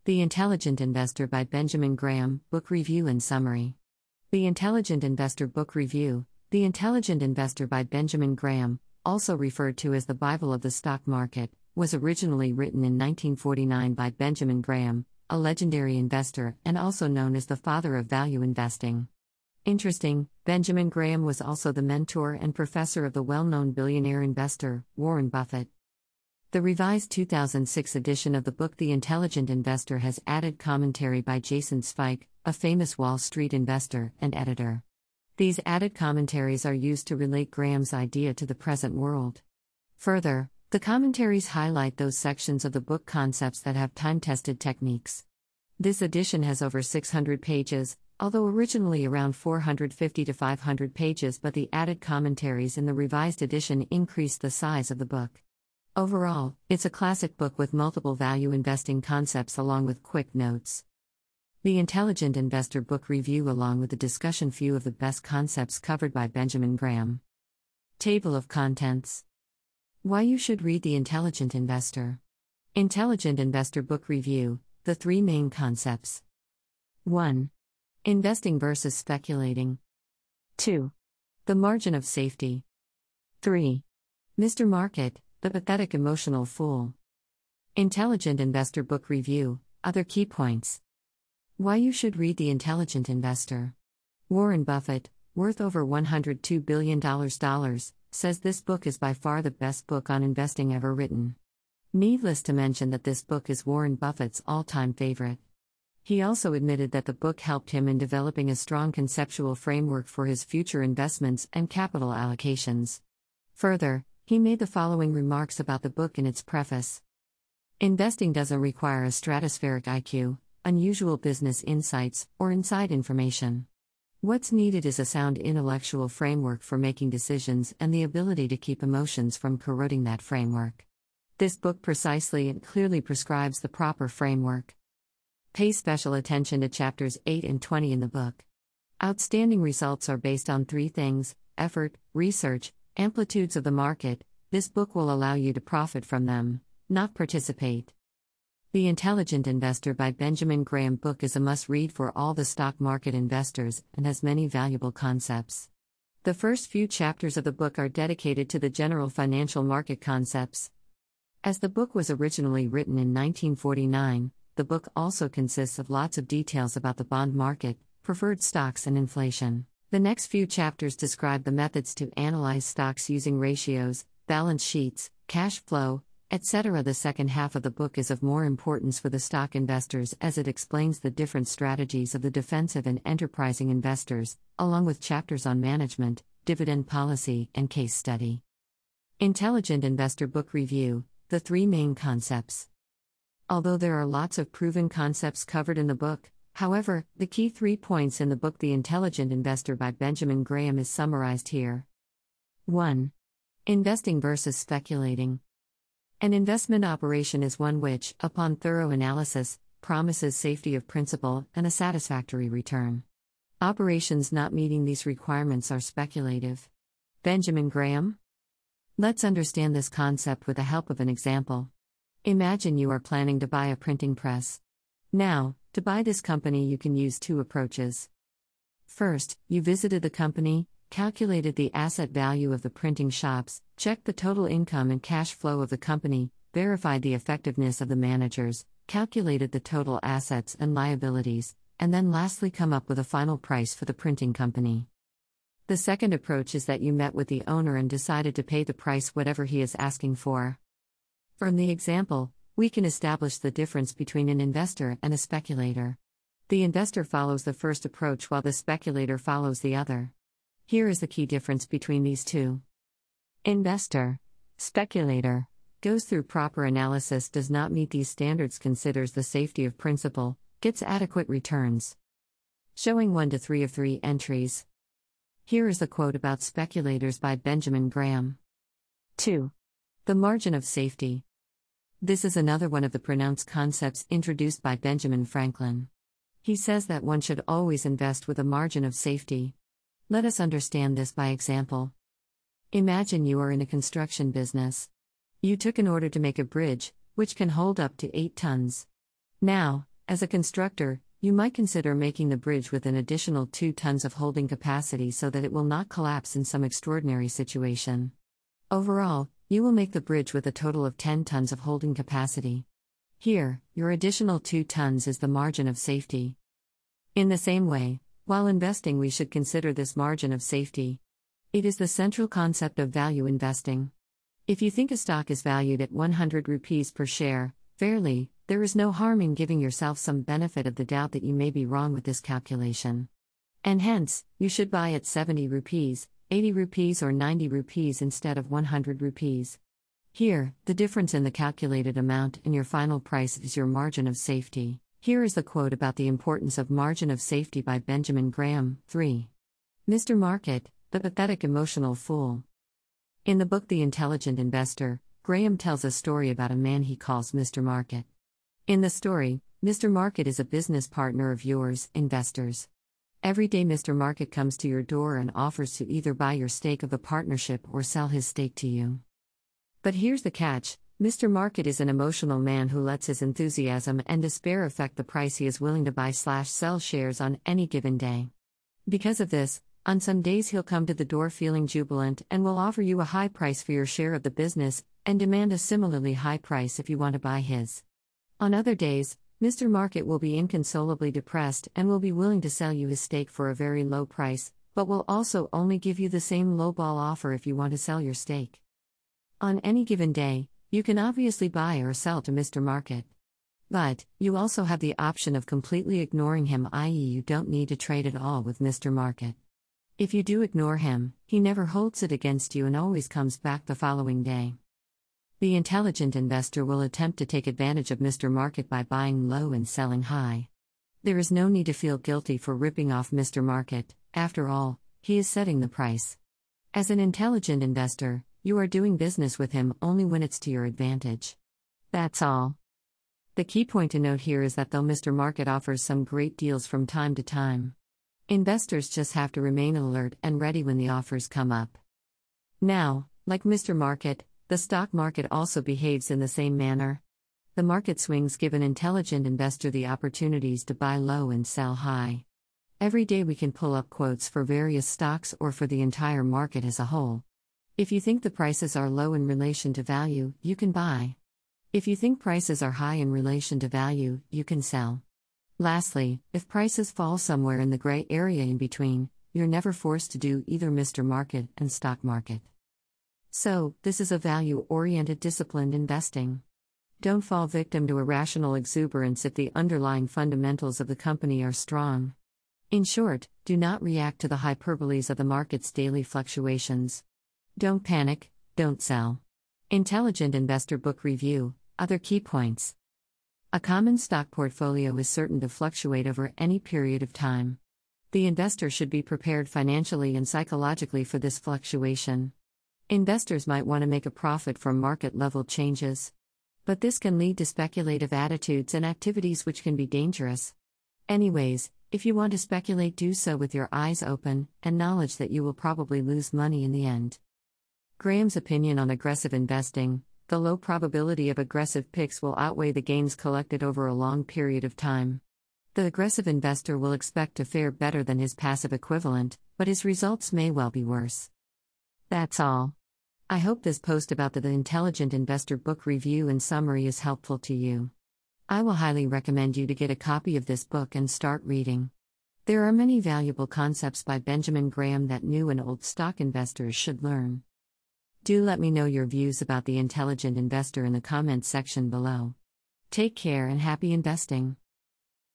The Intelligent Investor by Benjamin Graham, Book Review and Summary. The Intelligent Investor Book Review. The Intelligent Investor by Benjamin Graham, also referred to as the Bible of the Stock Market, was originally written in 1949 by Benjamin Graham, a legendary investor and also known as the father of value investing. Interesting, Benjamin Graham was also the mentor and professor of the well-known billionaire investor, Warren Buffett. The revised 2006 edition of the book The Intelligent Investor has added commentary by Jason Zweig, a famous Wall Street investor and editor. These added commentaries are used to relate Graham's idea to the present world. Further, the commentaries highlight those sections of the book concepts that have time-tested techniques. This edition has over 600 pages, although originally around 450 to 500 pages, but the added commentaries in the revised edition increased the size of the book. Overall, it's a classic book with multiple value investing concepts along with quick notes. The Intelligent Investor Book Review along with the discussion few of the best concepts covered by Benjamin Graham. Table of Contents. Why you should read The Intelligent Investor. Intelligent Investor Book Review, the three main concepts. 1. Investing versus speculating. 2. The margin of safety. 3. Mr. Market, the pathetic emotional fool. Intelligent Investor Book Review, other key points. Why you should read The Intelligent Investor. Warren Buffett, worth over $102 billion, says this book is by far the best book on investing ever written. Needless to mention that this book is Warren Buffett's all-time favorite. He also admitted that the book helped him in developing a strong conceptual framework for his future investments and capital allocations. Further, he made the following remarks about the book in its preface. Investing doesn't require a stratospheric IQ, unusual business insights, or inside information. What's needed is a sound intellectual framework for making decisions and the ability to keep emotions from corroding that framework. This book precisely and clearly prescribes the proper framework. Pay special attention to chapters 8 and 20 in the book. Outstanding results are based on three things: effort, research, amplitudes of the market. This book will allow you to profit from them, not participate. The Intelligent Investor by Benjamin Graham book is a must-read for all the stock market investors and has many valuable concepts. The first few chapters of the book are dedicated to the general financial market concepts. As the book was originally written in 1949, the book also consists of lots of details about the bond market, preferred stocks and inflation. The next few chapters describe the methods to analyze stocks using ratios, balance sheets, cash flow, etc. The second half of the book is of more importance for the stock investors as it explains the different strategies of the defensive and enterprising investors, along with chapters on management, dividend policy, and case study. Intelligent Investor Book Review, the three main concepts. Although there are lots of proven concepts covered in the book, however, the key 3 points in the book The Intelligent Investor by Benjamin Graham is summarized here. 1. Investing versus speculating. An investment operation is one which, upon thorough analysis, promises safety of principal and a satisfactory return. Operations not meeting these requirements are speculative. Benjamin Graham? Let's understand this concept with the help of an example. Imagine you are planning to buy a printing press. Now, to buy this company you can use two approaches. First, you visited the company, calculated the asset value of the printing shops, checked the total income and cash flow of the company, verified the effectiveness of the managers, calculated the total assets and liabilities, and then lastly come up with a final price for the printing company. The second approach is that you met with the owner and decided to pay the price whatever he is asking for. From the example, we can establish the difference between an investor and a speculator. The investor follows the first approach while the speculator follows the other. Here is the key difference between these two. Investor, speculator, goes through proper analysis, does not meet these standards, considers the safety of principal, gets adequate returns. Showing 1 to 3 of 3 entries. Here is the quote about speculators by Benjamin Graham. 2. The margin of safety. This is another one of the pronounced concepts introduced by Benjamin Franklin. He says that one should always invest with a margin of safety. Let us understand this by example. Imagine you are in a construction business. You took an order to make a bridge, which can hold up to 8 tons. Now, as a constructor, you might consider making the bridge with an additional 2 tons of holding capacity so that it will not collapse in some extraordinary situation. Overall, you will make the bridge with a total of 10 tons of holding capacity. Here, your additional 2 tons is the margin of safety. In the same way, while investing, we should consider this margin of safety. It is the central concept of value investing. If you think a stock is valued at 100 rupees per share, fairly, there is no harm in giving yourself some benefit of the doubt that you may be wrong with this calculation. And hence, you should buy at 70 rupees, 80 rupees or 90 rupees instead of 100 rupees. Here, the difference in the calculated amount and your final price is your margin of safety. Here is the quote about the importance of margin of safety by Benjamin Graham. 3. Mr. Market, the pathetic emotional fool. In the book The Intelligent Investor, Graham tells a story about a man he calls Mr. Market. In the story, Mr. Market is a business partner of yours, investors. Every day Mr. Market comes to your door and offers to either buy your stake of the partnership or sell his stake to you. But here's the catch, Mr. Market is an emotional man who lets his enthusiasm and despair affect the price he is willing to buy/sell shares on any given day. Because of this, on some days he'll come to the door feeling jubilant and will offer you a high price for your share of the business, and demand a similarly high price if you want to buy his. On other days, Mr. Market will be inconsolably depressed and will be willing to sell you his stake for a very low price, but will also only give you the same lowball offer if you want to sell your stake. On any given day, you can obviously buy or sell to Mr. Market. But, you also have the option of completely ignoring him, i.e., you don't need to trade at all with Mr. Market. If you do ignore him, he never holds it against you and always comes back the following day. The intelligent investor will attempt to take advantage of Mr. Market by buying low and selling high. There is no need to feel guilty for ripping off Mr. Market, after all, he is setting the price. As an intelligent investor, you are doing business with him only when it's to your advantage. That's all. The key point to note here is that though Mr. Market offers some great deals from time to time, investors just have to remain alert and ready when the offers come up. Now, like Mr. Market, the stock market also behaves in the same manner. The market swings give an intelligent investor the opportunities to buy low and sell high. Every day we can pull up quotes for various stocks or for the entire market as a whole. If you think the prices are low in relation to value, you can buy. If you think prices are high in relation to value, you can sell. Lastly, if prices fall somewhere in the gray area in between, you're never forced to do either Mr. Market and stock market. So, this is a value-oriented disciplined investing. Don't fall victim to irrational exuberance if the underlying fundamentals of the company are strong. In short, do not react to the hyperboles of the market's daily fluctuations. Don't panic, don't sell. Intelligent Investor Book Review. Other key points. A common stock portfolio is certain to fluctuate over any period of time. The investor should be prepared financially and psychologically for this fluctuation. Investors might want to make a profit from market-level changes. But this can lead to speculative attitudes and activities which can be dangerous. Anyways, if you want to speculate, do so with your eyes open, and knowledge that you will probably lose money in the end. Graham's opinion on aggressive investing: the low probability of aggressive picks will outweigh the gains collected over a long period of time. The aggressive investor will expect to fare better than his passive equivalent, but his results may well be worse. That's all. I hope this post about the Intelligent Investor Book Review and Summary is helpful to you. I will highly recommend you to get a copy of this book and start reading. There are many valuable concepts by Benjamin Graham that new and old stock investors should learn. Do let me know your views about the Intelligent Investor in the comments section below. Take care and happy investing.